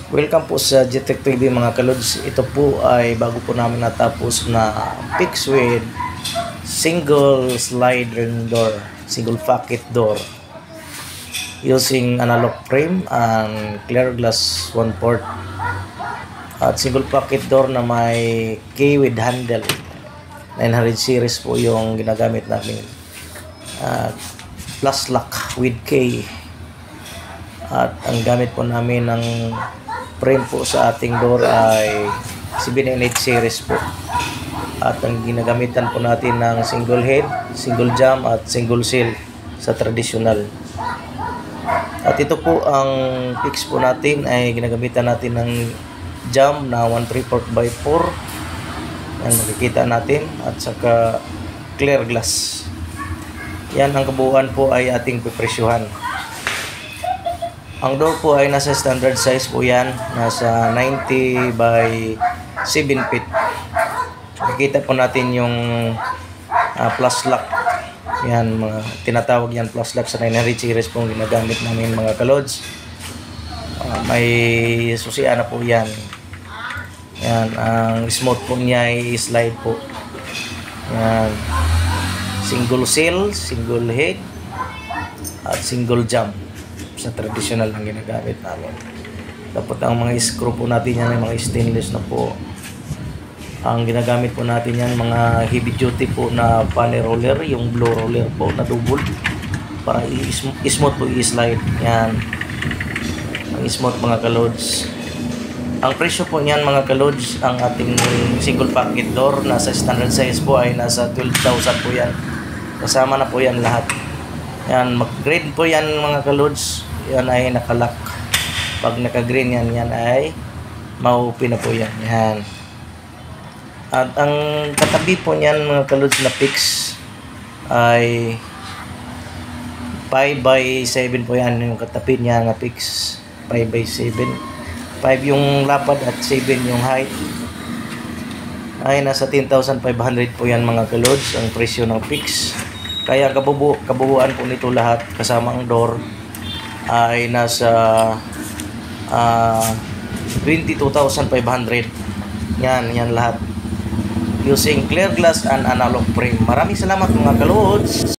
Welcome po sa GTech TV mga kalods. Ito po ay bago po namin natapos na fix with single sliding door, single pocket door using analog frame and clear glass 1/4 at single pocket door na may key with handle. 900 series po yung ginagamit namin. Plus lock with key. At ang gamit po namin ng frame po sa ating door ay 798 series po. At ang ginagamitan po natin ng single head, single jam at single seal sa traditional. At ito po ang fix po natin ay ginagamitan natin ng jam na 1/3/4. Yan makikita natin at saka clear glass. Yan ang kabuuan po ay ating pipresyuhan. Ang door po ay nasa standard size po yan, nasa 90 by 7 feet. Makikita po natin yung plus lock. Yan, mga tinatawag yan plus lock sa 900 series po ginagamit namin mga kalods. May susian na po yan. Yan, ang smooth po niya ay slide po. Yan, single seal, single head, at single jump sa traditional na ginagamit namin. Dapat ang mga screw po natin yan ay mga stainless na po. Ang ginagamit po natin yan mga heavy duty po na funny roller, yung blow roller po na double para i-smooth po i-slide. Yan, ang smooth mga kalods. Ang presyo po niyan mga kalods, ang ating single pocket door nasa standard size po ay nasa 12,000 po yan. Kasama na po yan lahat. Yan, mag-green po yan mga kalods. Yan ay nakalock. Pag naka-green yan, yan ay ma-open na po yan. Yan. At ang katabi po niyan mga kalods na fix ay 5 by 7 po yan. Yung katabi niya na fix 5 by 7. 5 yung lapad at 7 yung height. Ay nasa 10,500 po yan mga kalods ang presyo ng fix. Kaya kabuuan po nito lahat kasama ang door ay nasa 22,500. Yan lahat using clear glass and analog frame. Maraming salamat mga kalods.